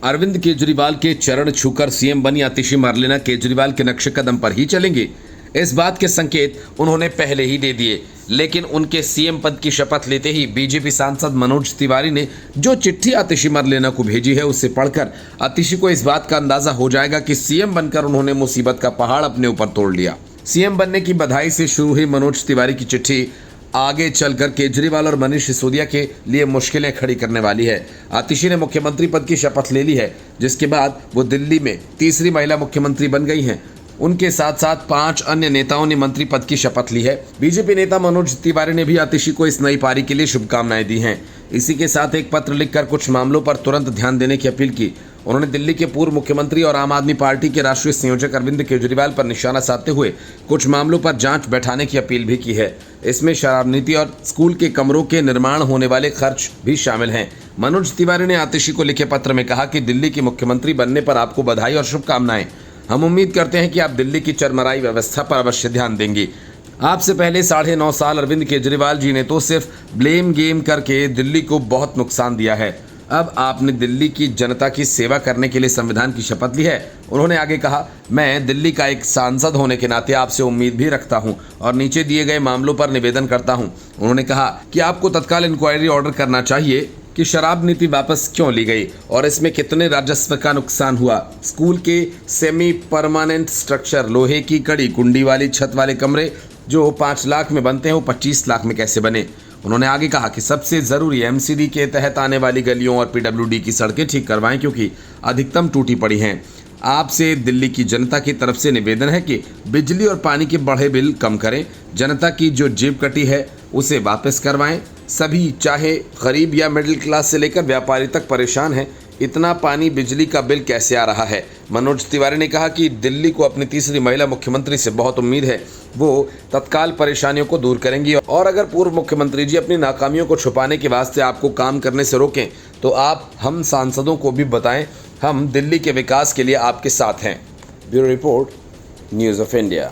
अरविंद केजरीवाल के चरण छूकर सीएम बनी आतिशी मार्लेना केजरीवाल के नक्शे कदम पर ही चलेंगी। इस बात के संकेत उन्होंने पहले ही दे दिए, लेकिन उनके सीएम पद की शपथ लेते ही बीजेपी सांसद मनोज तिवारी ने जो चिट्ठी आतिशी मार्लेना को भेजी है, उसे पढ़कर आतिशी को इस बात का अंदाजा हो जाएगा कि सीएम बनकर उन्होंने मुसीबत का पहाड़ अपने ऊपर तोड़ लिया। सीएम बनने की बधाई से शुरू हुई मनोज तिवारी की चिट्ठी आगे चलकर केजरीवाल और मनीष सिसोदिया के लिए मुश्किलें खड़ी करने वाली है। आतिशी ने मुख्यमंत्री पद की शपथ ले ली है, जिसके बाद वो दिल्ली में तीसरी महिला मुख्यमंत्री बन गई हैं। उनके साथ साथ 5 अन्य नेताओं ने मंत्री पद की शपथ ली है। बीजेपी नेता मनोज तिवारी ने भी आतिशी को इस नई पारी के लिए शुभकामनाएं दी हैं। इसी के साथ एक पत्र लिखकर कुछ मामलों पर तुरंत ध्यान देने की अपील की। उन्होंने दिल्ली के पूर्व मुख्यमंत्री और आम आदमी पार्टी के राष्ट्रीय संयोजक अरविंद केजरीवाल पर निशाना साधते हुए कुछ मामलों पर जांच बैठाने की अपील भी की है। इसमें शराब नीति और स्कूल के कमरों के निर्माण होने वाले खर्च भी शामिल हैं। मनोज तिवारी ने आतिशी को लिखे पत्र में कहा कि दिल्ली की मुख्यमंत्री बनने पर आपको बधाई और शुभकामनाएं। हम उम्मीद करते हैं कि आप दिल्ली की चरमराई व्यवस्था पर अवश्य ध्यान देंगी। आपसे पहले 9.5 साल अरविंद केजरीवाल जी ने तो सिर्फ ब्लेम गेम करके दिल्ली को बहुत नुकसान दिया है। अब आपने दिल्ली की जनता की सेवा करने के लिए संविधान की शपथ ली है। उन्होंने आगे कहा, मैं दिल्ली का एक सांसद होने के नाते आपसे उम्मीद भी रखता हूं और नीचे दिए गए मामलों पर निवेदन करता हूं। उन्होंने कहा कि आपको तत्काल इंक्वायरी ऑर्डर करना चाहिए कि शराब नीति वापस क्यों ली गई और इसमें कितने राजस्व का नुकसान हुआ। स्कूल के सेमी परमानेंट स्ट्रक्चर, लोहे की कड़ी, कुंडी वाली छत वाले कमरे जो 5 लाख में बनते हैं, वो 25 लाख में कैसे बने। उन्होंने आगे कहा कि सबसे ज़रूरी एमसीडी के तहत आने वाली गलियों और पीडब्ल्यूडी की सड़कें ठीक करवाएं, क्योंकि अधिकतम टूटी पड़ी हैं। आपसे दिल्ली की जनता की तरफ से निवेदन है कि बिजली और पानी के बढ़े बिल कम करें। जनता की जो जेब कटी है उसे वापस करवाएं। सभी, चाहे गरीब या मिडिल क्लास से लेकर व्यापारी तक, परेशान हैं। इतना पानी बिजली का बिल कैसे आ रहा है। मनोज तिवारी ने कहा कि दिल्ली को अपनी तीसरी महिला मुख्यमंत्री से बहुत उम्मीद है। वो तत्काल परेशानियों को दूर करेंगी और अगर पूर्व मुख्यमंत्री जी अपनी नाकामियों को छुपाने के वास्ते आपको काम करने से रोकें तो आप हम सांसदों को भी बताएं। हम दिल्ली के विकास के लिए आपके साथ हैं। Bureau report, news of India.